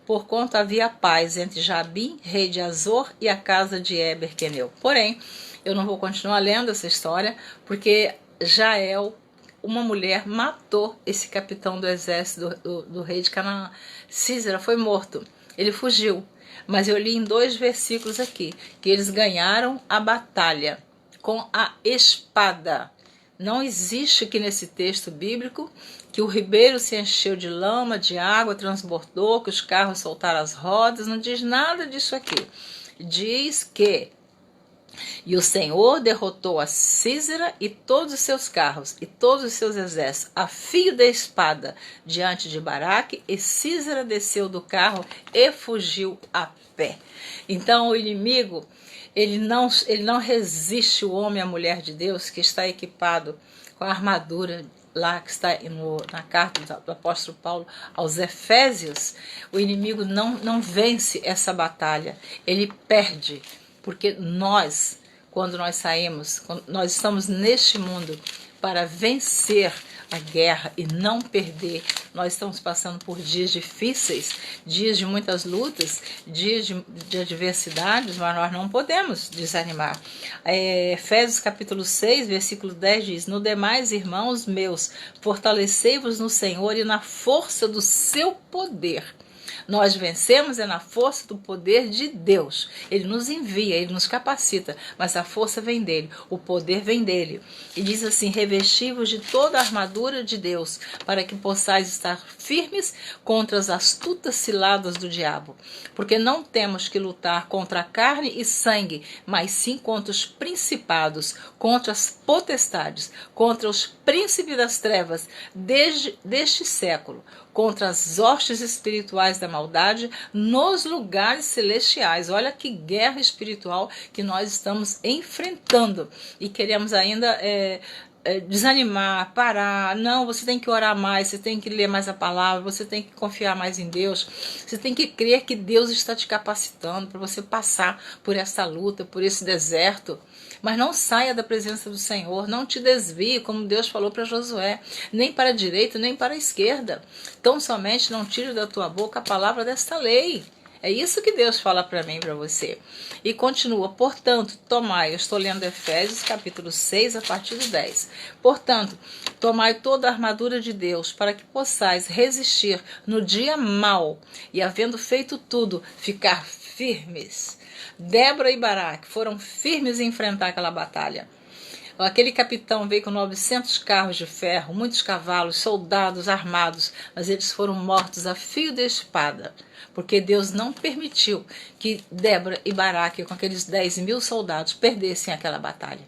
porquanto havia paz entre Jabim, rei de Azor, e a casa de Eber, queneu. Porém, eu não vou continuar lendo essa história, porque Jael, uma mulher, matou esse capitão do exército do rei de Canaã. Sísera foi morto, ele fugiu. Mas eu li em 2 versículos aqui, que eles ganharam a batalha com a espada. Não existe aqui nesse texto bíblico que o ribeiro se encheu de lama, de água, transbordou, que os carros soltaram as rodas. Não diz nada disso aqui. Diz que e o Senhor derrotou a Sísera e todos os seus carros e todos os seus exércitos a fio de espada diante de Baraque, e Sísera desceu do carro e fugiu a pé. Então o inimigo, ele não resiste o homem e a mulher de Deus que está equipado com a armadura lá que está na carta do apóstolo Paulo aos Efésios. O inimigo não vence essa batalha, ele perde. Porque nós, quando nós saímos, nós estamos neste mundo para vencer a guerra e não perder. Nós estamos passando por dias difíceis, dias de muitas lutas, dias de adversidades, mas nós não podemos desanimar. Efésios capítulo 6, versículo 10 diz: no demais, irmãos meus, fortalecei-vos no Senhor e na força do seu poder. Nós vencemos na força do poder de Deus. Ele nos envia, ele nos capacita, mas a força vem dele, o poder vem dele. E diz assim: revesti-vos de toda a armadura de Deus, para que possais estar firmes contra as astutas ciladas do diabo. Porque não temos que lutar contra a carne e sangue, mas sim contra os principados, contra as potestades, contra os príncipes das trevas deste século, contra as hostes espirituais da maldade nos lugares celestiais. Olha que guerra espiritual que nós estamos enfrentando e queremos ainda desanimar, parar. Não, você tem que orar mais, você tem que ler mais a palavra, você tem que confiar mais em Deus, você tem que crer que Deus está te capacitando para você passar por essa luta, por esse deserto. Mas não saia da presença do Senhor, não te desvie, como Deus falou para Josué, nem para a direita, nem para a esquerda. Tão somente não tire da tua boca a palavra desta lei. É isso que Deus fala para mim e para você. E continua: portanto, tomai, eu estou lendo Efésios capítulo 6, a partir do 10. Portanto, tomai toda a armadura de Deus, para que possais resistir no dia mau, e havendo feito tudo, ficar firmes. Débora e Baraque foram firmes em enfrentar aquela batalha. Aquele capitão veio com 900 carros de ferro, muitos cavalos, soldados armados, mas eles foram mortos a fio de espada. porque Deus não permitiu que Débora e Baraque, com aqueles 10.000 soldados, perdessem aquela batalha.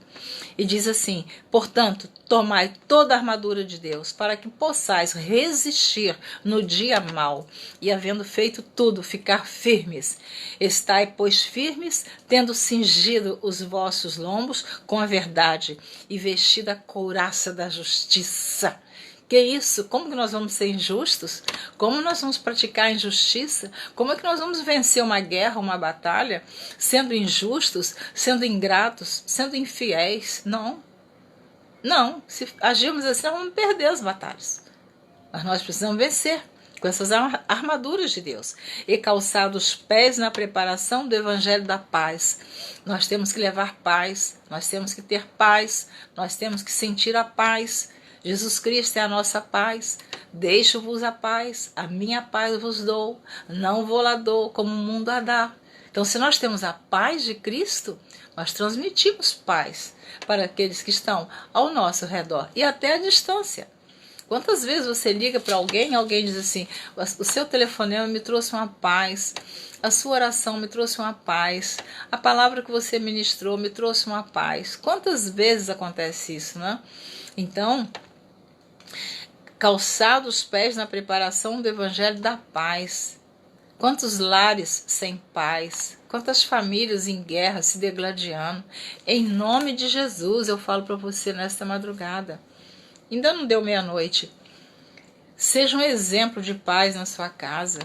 E diz assim: portanto, tomai toda a armadura de Deus, para que possais resistir no dia mau, e havendo feito tudo, ficar firmes. Estai, pois, firmes, tendo cingido os vossos lombos com a verdade, e vestida a couraça da justiça. Que isso? Como que nós vamos ser injustos? Como nós vamos praticar a injustiça? Como é que nós vamos vencer uma guerra, uma batalha, sendo injustos, sendo ingratos, sendo infiéis? Não. Não. Se agirmos assim, nós vamos perder as batalhas. Mas nós precisamos vencer com essas armaduras de Deus. E calçar os pés na preparação do evangelho da paz. Nós temos que levar paz, nós temos que ter paz, nós temos que sentir a paz. Jesus Cristo é a nossa paz. Deixo-vos a paz, a minha paz vos dou, não vou lá dou como o mundo a dá. Então, se nós temos a paz de Cristo, nós transmitimos paz para aqueles que estão ao nosso redor e até à distância. Quantas vezes você liga para alguém e alguém diz assim: o seu telefonema me trouxe uma paz, a sua oração me trouxe uma paz, a palavra que você ministrou me trouxe uma paz. Quantas vezes acontece isso, né? Então, calçado os pés na preparação do evangelho da paz. Quantos lares sem paz, quantas famílias em guerra se degladiando. Em nome de Jesus, eu falo para você nesta madrugada. Ainda não deu meia-noite. Seja um exemplo de paz na sua casa.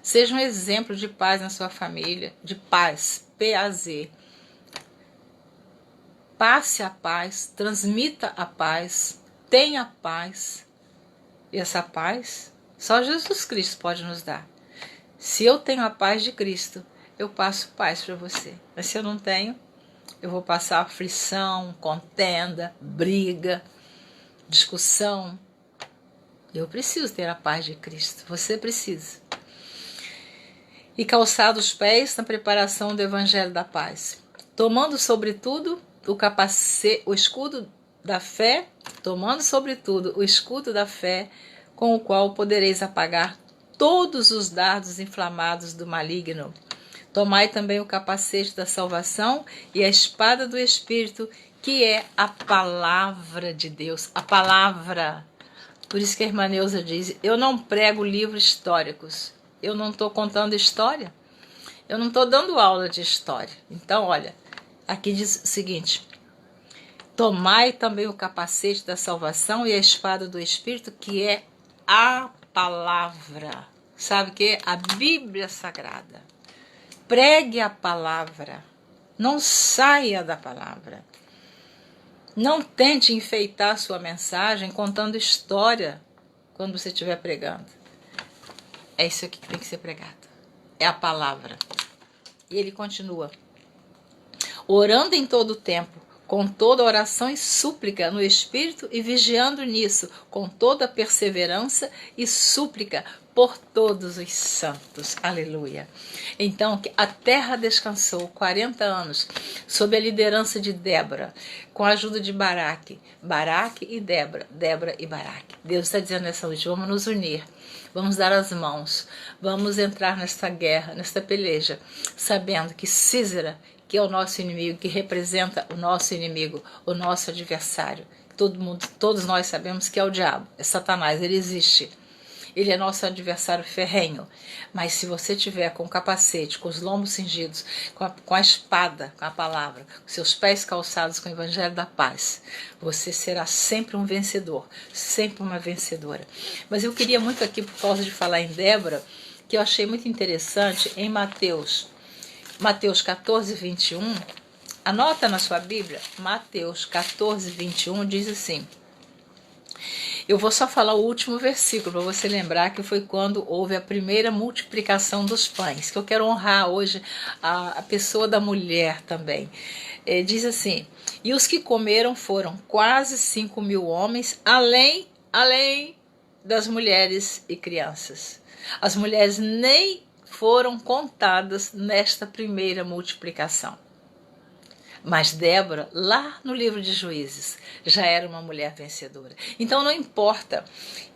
Seja um exemplo de paz na sua família. De paz, P-A-Z. Passe a paz, transmita a paz, tenha paz. E essa paz, só Jesus Cristo pode nos dar. Se eu tenho a paz de Cristo, eu passo paz para você. Mas se eu não tenho, eu vou passar aflição, contenda, briga, discussão. Eu preciso ter a paz de Cristo. Você precisa. E calçar os pés na preparação do evangelho da paz. Tomando sobretudo o escudo da fé, tomando sobretudo o escudo da fé, com o qual podereis apagar todos os dardos inflamados do maligno. Tomai também o capacete da salvação e a espada do Espírito, que é a palavra de Deus. A palavra. Por isso que a irmã Neuza diz: eu não prego livros históricos. Eu não estou contando história. Eu não estou dando aula de história. Então, olha, aqui diz o seguinte: tomai também o capacete da salvação e a espada do Espírito, que é a palavra. Sabe o que é? A Bíblia Sagrada. Pregue a palavra. Não saia da palavra. Não tente enfeitar sua mensagem contando história quando você estiver pregando. É isso aqui que tem que ser pregado. É a palavra. E ele continua: orando em todo o tempo, com toda oração e súplica no Espírito, e vigiando nisso, com toda perseverança e súplica por todos os santos. Aleluia. Então, a terra descansou 40 anos sob a liderança de Débora, com a ajuda de Baraque e Débora e Baraque. Deus está dizendo nessa noite: vamos nos unir, vamos dar as mãos, vamos entrar nesta guerra, nesta peleja, sabendo que Císera, que é o nosso inimigo, que representa o nosso inimigo, o nosso adversário. Todos nós sabemos que é o diabo, é Satanás, ele existe. Ele é nosso adversário ferrenho. Mas se você tiver com o capacete, com os lombos cingidos, com a espada, com a palavra, com seus pés calçados com o evangelho da paz, você será sempre um vencedor, sempre uma vencedora. Mas eu queria muito aqui, por causa de falar em Débora, que eu achei muito interessante em Mateus 14, 21, anota na sua Bíblia, Mateus 14, 21, diz assim. Eu vou só falar o último versículo para você lembrar que foi quando houve a primeira multiplicação dos pães, que eu quero honrar hoje a pessoa da mulher também. Diz assim: e os que comeram foram quase 5.000 homens, além das mulheres e crianças. As mulheres nem foram contadas nesta primeira multiplicação. Mas Débora, lá no livro de Juízes, já era uma mulher vencedora. Então não importa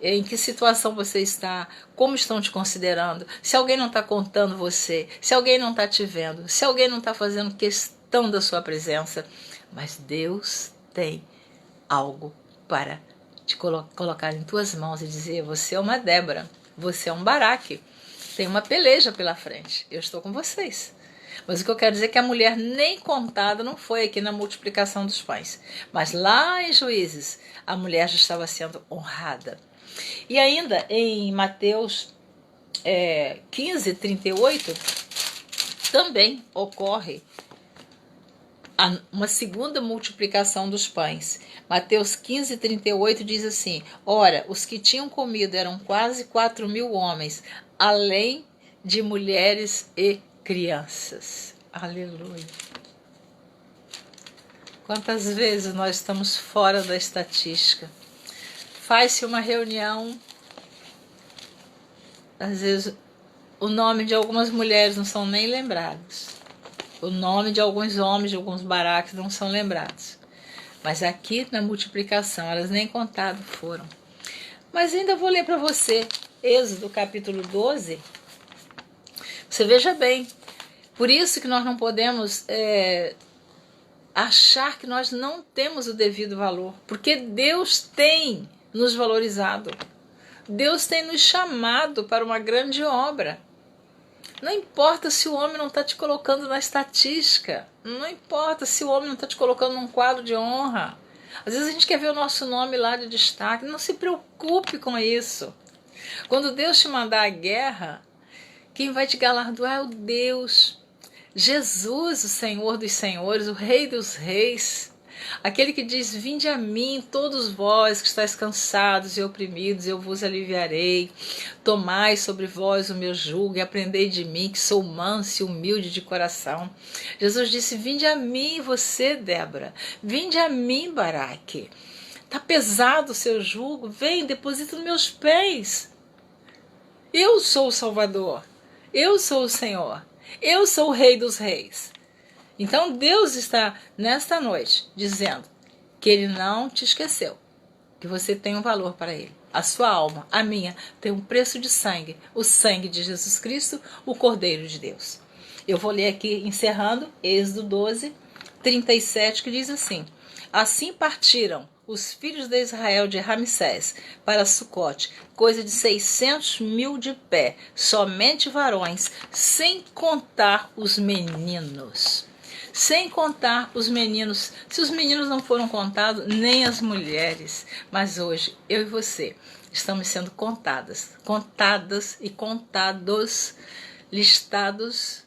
em que situação você está, como estão te considerando, se alguém não está contando você, se alguém não está te vendo, se alguém não está fazendo questão da sua presença, mas Deus tem algo para te colocar em tuas mãos e dizer: você é uma Débora, você é um Baraque, tem uma peleja pela frente, eu estou com vocês. Mas o que eu quero dizer é que a mulher nem contada não foi aqui na multiplicação dos pães. Mas lá em Juízes, a mulher já estava sendo honrada. E ainda em Mateus 15, 38, também ocorre uma segunda multiplicação dos pães. Mateus 15, 38 diz assim: ora, os que tinham comido eram quase 4.000 homens, além de mulheres e crianças. Aleluia. Quantas vezes nós estamos fora da estatística? Faz-se uma reunião, às vezes o nome de algumas mulheres não são nem lembrados, o nome de alguns homens, de alguns baraques não são lembrados, mas aqui na multiplicação elas nem contadas foram. Mas ainda vou ler para você Êxodo capítulo 12. Você veja bem, por isso que nós não podemos achar que nós não temos o devido valor, porque Deus tem nos valorizado, Deus tem nos chamado para uma grande obra. Não importa se o homem não está te colocando na estatística, não importa se o homem não está te colocando num quadro de honra. Às vezes a gente quer ver o nosso nome lá de destaque, não se preocupe com isso. Quando Deus te mandar a guerra, quem vai te galardoar é o Deus, Jesus, o Senhor dos senhores, o Rei dos reis, aquele que diz: vinde a mim, todos vós que estáis cansados e oprimidos, eu vos aliviarei. Tomai sobre vós o meu jugo e aprendei de mim, que sou manso e humilde de coração. Jesus disse: vinde a mim, você, Débora, vinde a mim, Baraque. Está pesado o seu jugo? Vem, deposita nos meus pés. Eu sou o Salvador, eu sou o Senhor, eu sou o Rei dos reis. Então Deus está nesta noite dizendo que Ele não te esqueceu, que você tem um valor para Ele. A sua alma, a minha, tem um preço de sangue, o sangue de Jesus Cristo, o Cordeiro de Deus. Eu vou ler aqui, encerrando, Êxodo 12, 37, que diz assim: assim partiram os filhos de Israel de Ramsés para Sucote, coisa de 600.000 de pé, somente varões, sem contar os meninos. Sem contar os meninos. Se os meninos não foram contados, nem as mulheres. Mas hoje, eu e você estamos sendo contadas e contados, listados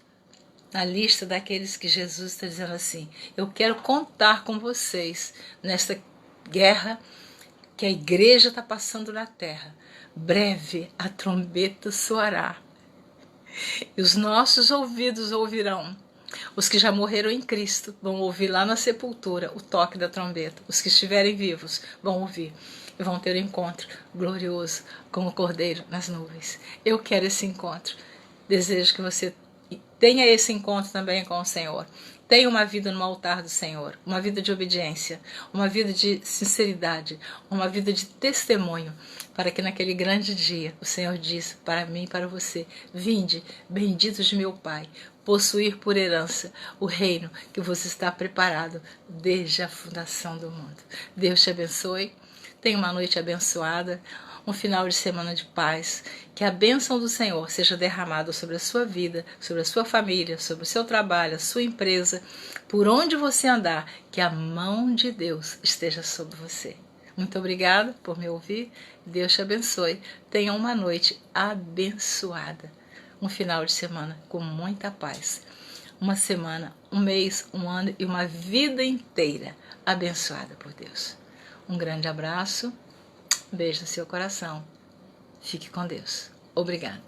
na lista daqueles que Jesus está dizendo assim: eu quero contar com vocês nesta guerra que a igreja está passando na terra. Breve a trombeta soará e os nossos ouvidos ouvirão. Os que já morreram em Cristo vão ouvir lá na sepultura o toque da trombeta. Os que estiverem vivos vão ouvir e vão ter um encontro glorioso com o Cordeiro nas nuvens. Eu quero esse encontro. Desejo que você tenha esse encontro também com o Senhor. Tenha uma vida no altar do Senhor, uma vida de obediência, uma vida de sinceridade, uma vida de testemunho, para que naquele grande dia o Senhor diz para mim e para você: vinde, benditos de meu Pai, possuir por herança o reino que você está preparado desde a fundação do mundo. Deus te abençoe, tenha uma noite abençoada, um final de semana de paz, que a bênção do Senhor seja derramada sobre a sua vida, sobre a sua família, sobre o seu trabalho, a sua empresa, por onde você andar, que a mão de Deus esteja sobre você. Muito obrigada por me ouvir, Deus te abençoe, tenha uma noite abençoada, um final de semana com muita paz, uma semana, um mês, um ano e uma vida inteira abençoada por Deus. Um grande abraço, beijo no seu coração. Fique com Deus. Obrigada.